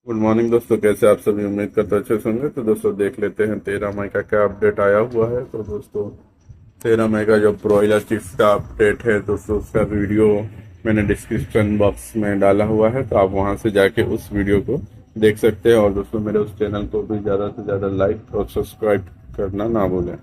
Good morning दोस्तों, कैसे आप सभी? उम्मीद करते अच्छे से होंगे। तो दोस्तों देख लेते हैं 13 मई का क्या अपडेट आया हुआ है। तो दोस्तों 13 मई का जो ब्रॉयलर चिक्स का अपडेट है दोस्तों, उसका वीडियो मैंने डिस्क्रिप्शन बॉक्स में डाला हुआ है, तो आप वहां से जाके उस वीडियो को देख सकते हैं। और दोस्तों मेरे उस चैनल को भी ज़्यादा से ज़्यादा लाइक और सब्सक्राइब करना ना भूलें।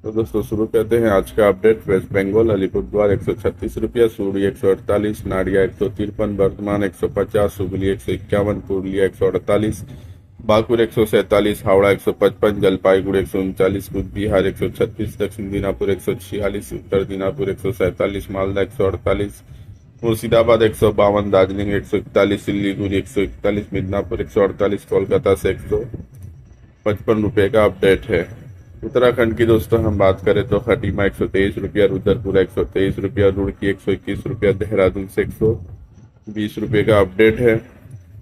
तो दोस्तों शुरू करते हैं आज का अपडेट। वेस्ट बंगाल अलीपुरद्वार 136 रुपया, सूरी 148, नाडिया 153, वर्धमान 150, हुगली 151, पुरुलिया 148, बांकुर 147, हावड़ा 155, जलपाईगुड़ी 139, कूच बिहार 136, दक्षिण दिनापुर 146, उत्तर दिनापुर 147, मालदा 148, मुर्शिदाबाद 152, दार्जिलिंग 141, सिलीगुड़ी 141, मिदनापुर 148, कोलकाता से 155 रुपये का अपडेट है। उत्तराखंड की दोस्तों हम बात करें तो खटीमा 123 रुपया, रुद्रपुरा 123 रुपया, रुड़की 121 रुपया, देहरादून से 120 रुपये का अपडेट है।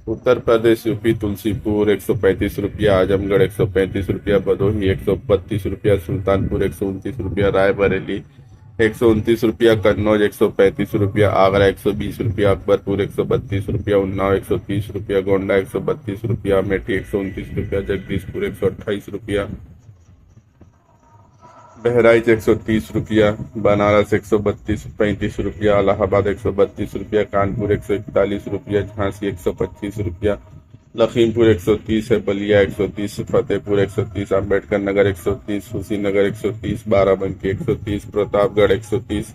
उत्तर प्रदेश यूपी तुलसीपुर 135 रुपया, आजमगढ़ 135 रुपया, भदोही 132 रुपया, सुल्तानपुर 129 रुपया, रायबरेली 129 रुपया, कन्नौज 135 रुपया, आगरा 120 रुपया, अकबरपुर 132 रुपया, उन्नाव 130 रुपया, गोंडा 132 रुपया, अमेठी 129 रुपया, जगदीशपुर 128 रुपया, बहराइच 130 रुपया, बनारस 132-35 रुपया, इलाहाबाद 132 रुपया, कानपुर 141 रुपया, झांसी 125 रुपया, लखीमपुर 130 है, बलिया 130, फतेहपुर 130, अम्बेडकर नगर 130, कुशीनगर 130, बाराबंकी 130, प्रतापगढ़ 130,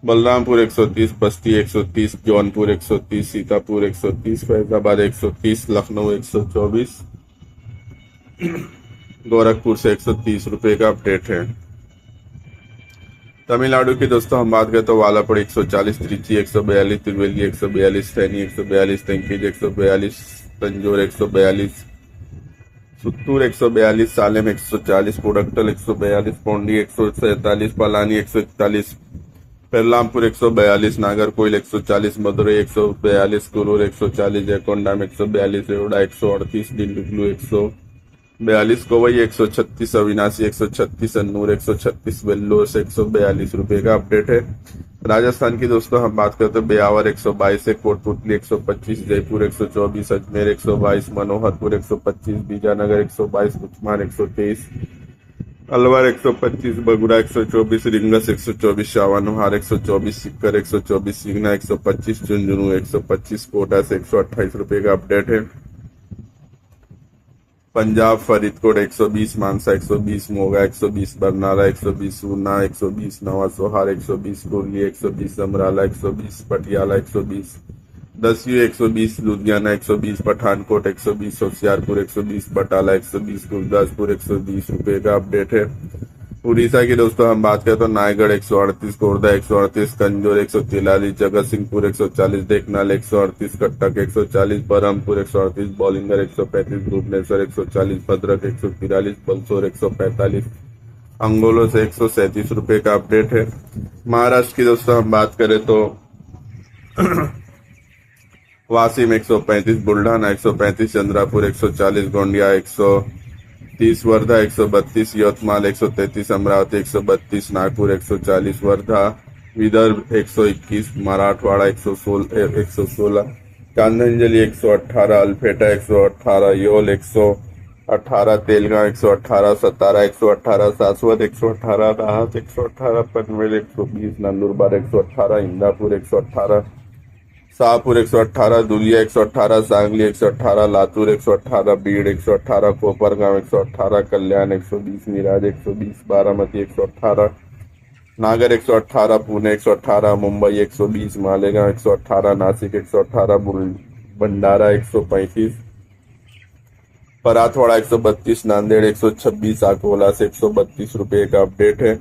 बलरामपुर 130, बस्ती 130, जौनपुर 130, सीतापुर 130, फैजाबाद 130, लखनऊ 124, गोरखपुर से 130 रुपये का अपडेट है। तमिलनाडु की दोस्तों हम बात करें तो वालापड़ी 140, त्रिची 142, तिरुवेली 142, थैनी 142, तेंकीज 142, तंजोर 142, सुत्तूर 142, सालेम 140, कोडक्कल 142, पौंडी 147, पलानी 141, पेरलामपुर 142, नागरकोइल 140, मदुरई 142, कुरूर 140, जयकोंडा में 142, रेवाड़ा 138, डिंडुगलू 142, कोवई 136, अविनाशी 136, अन्नूर 136, वेल्लोर से 142 रुपये का अपडेट है। राजस्थान की दोस्तों हम बात करते हैं ब्यावर 122 है, कोटपुतली 125, जयपुर 124, अजमेर 122, मनोहरपुर 125, बीजानगर 122, कुचमार 123, अलवर 125, बगुड़ा 124, रिंगस 124, शावानुहार 124, सिक्कर 124, सीगना 125, झुंझुनू 125, कोटा से 128 रुपये का अपडेट है। पंजाब फरीदकोट 120, मानसा 120, मोगा 120, बरनाला 120, ऊना 120, नवा सोहार 120, कुर्ली 120, अमराला 120, पटियाला 120, दसियों 120, लुधियाना 120, पठानकोट 120, होशियारपुर 120, बटाला 120, गुरदासपुर 120 रुपये का अपडेट है। उड़ीसा की दोस्तों हम बात करें तो नायगढ़ 138, कोरदा 138, कंजोर 143, जगत सिंहपुर 140, देखनाल 138, कटक 140, बरहमपुर 138, बौलिंगर 135, भुवनेश्वर 140, भद्रक 143, बलसोर 145, अंगोलो से 137 रुपये का अपडेट है। महाराष्ट्र की दोस्तों हम बात करें तो वासिम 135, बुल्ढाना 135, चंद्रापुर 140, गोंडिया 130, वर्धा 132, यवतमाल 133, अमरावती 132, नागपुर 140, वर्धा, विदर्भ 121, मराठवाड़ा 116, कांधनजलि 118, अल्फेटा 118, योल 118, तेलंगाना 118, सतारा 118, सासवद 118, राहत 118, पनवेल 120, नंदुरबार 118, इंदापुर 118, शाहपुर 118, दुलिया 118, सांगली 118, लातूर 118, बीड़ 118, कोपरगांव 118, कल्याण 120, मिराज 120, बारामती 118, नागर 118, पुणे 118, मुंबई 120, मालेगांव 118, नासिक 118, भंडारा 135, पराथवाड़ा 132, नांदेड़ 126, अकोला से 132 रुपये का अपडेट है।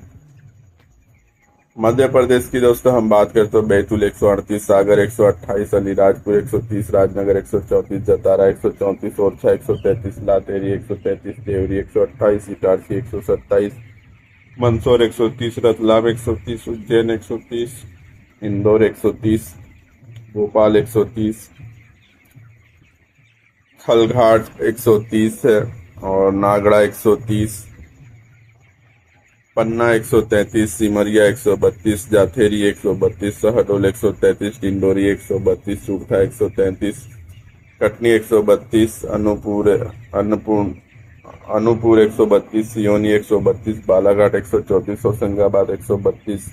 मध्य प्रदेश की दोस्तों हम बात करें तो बैतूल 138, सागर 128, अलीराजपुर 130, राजनगर 134, जतारा 134, ओरछा 133, लातेरी 133, देवरी 128, इटारसी 127, मंदसौर 130, रतलाम 130, उज्जैन 130, इंदौर 130, भोपाल 130, खलघाट 130 है, और नागड़ा 130, पन्ना 133, सिमरिया 132, जाथेरी 132, सहडोल 133, डिंडोरी 132, चूरखा 133, कटनी 132, अनूपुर 132, सियोनी 132, बालाघाट 134, होशंगाबाद 132,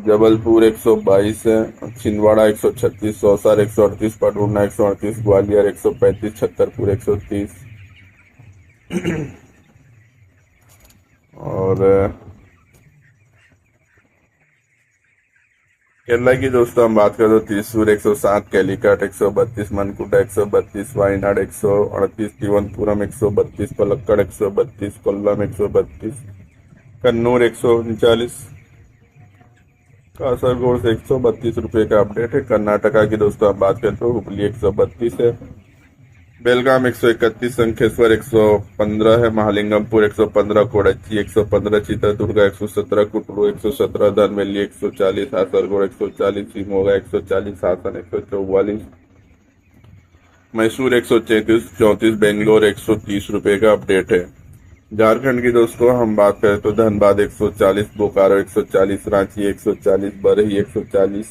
जबलपुर 122 है, छिंदवाड़ा 136, सौसार 138, पडरौना 138, ग्वालियर 135, छतरपुर 130 और केरला की दोस्तों हम बात करें तो त्रिशूर 107, कैलीकट 132, मनकुटा 132, वायनाड 138, तिरुवनंतपुरम 132, पलक्कड़ 132, कोल्लम 132, कन्नूर 139, कासरगोड से 132 रुपये का अपडेट है। कर्नाटका की दोस्तों हम बात करें तो हुबली 132 है, बेलगाम 131, शंखेश्वर 115 है, महालिंगमपुर 115, कोडच्ची 115, चित्रदुर्गा 117, कुटरू 117, धनवेली 140, कासरगोड 140, शिमोगा 140, हासन 144, मैसूर 134, बेंगलोर 130 रुपये का अपडेट है। झारखंड की दोस्तों हम बात करें तो धनबाद 140, बोकारो 140, रांची 140, बरही 140,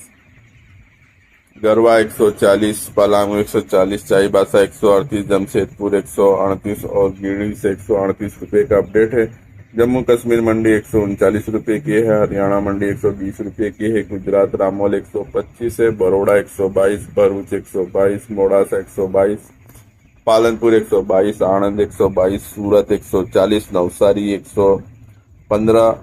गरवा 140, पलामू 140, चाईबासा 138, जमशेदपुर 138 और गिरिडीह से 138 रुपये का अपडेट है। जम्मू कश्मीर मंडी 139 रुपये की है, हरियाणा मंडी 120 रुपये की है, गुजरात रामोल 125 है, बड़ौदा 122, भरूच 122, मोड़ासा 122, पालनपुर 122, आणंद 122, सूरत 140, नवसारी 115,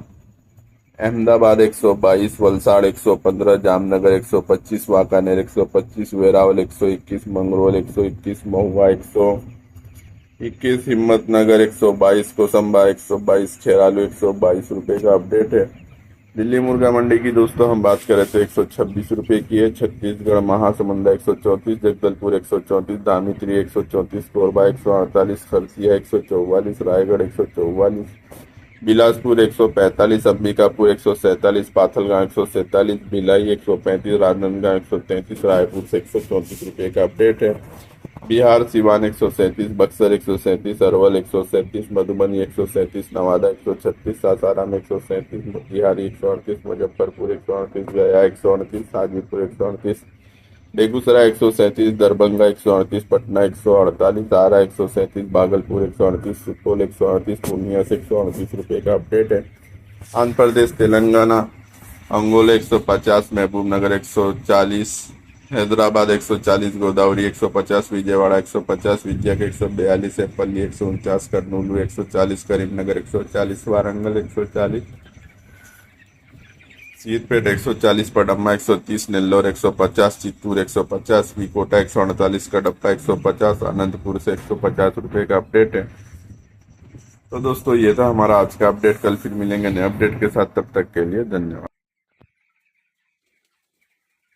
अहमदाबाद 122, वलसाड़ 115, जामनगर 125, वाकानेर 125, वेरावल 121, मंगरोल 121, महुआ 121, हिम्मतनगर 122, कोसंबा 122, खेरालू 122 रुपये का अपडेट है। दिल्ली मुर्गा मंडी की दोस्तों हम बात करें तो 126 रुपये की है, छत्तीसगढ़ महासमुंदा 134, जगदलपुर 134, धामित्री 134, कोरबा 148, खरसिया 144, रायगढ़ 144, बिलासपुर 145, अंबिकापुर 147, पाथलगांव 147, भिलाई 135, राजनांदगांव 133, रायपुर से 134 रुपये का अपडेट है। बिहार सिवान 137, बक्सर 137, अरवल 137, मधुबनी 137, नवादा 136, सासाराम 137, मोतिहारी 138, मुजफ्फरपुर 138, गया 138, हाजीपुर 138, बेगूसराय 137, दरभंगा 138, पटना 148, आरा 137, भागलपुर 138, सुपौल 138, पूर्णिया से 138 रुपये का अपडेट है। आंध्र प्रदेश, तेलंगाना, अंगोला 150, महबूबनगर 140, हैदराबाद 140, गोदावरी 150, विजयवाड़ा 150, विजयक 142, एप्पल्ली 149, कर्नूलू 140, करीमनगर 140, वारंगल 140, सीतपेट 140, पडम्मा 130, नेल्लोर 150, चित्तूर 150, विकोटा 148, कडप्पा 150, अनंतपुर से 150 रुपये का अपडेट है। तो दोस्तों ये था हमारा आज का अपडेट, कल फिर मिलेंगे नए अपडेट के साथ, तब तक के लिए धन्यवाद।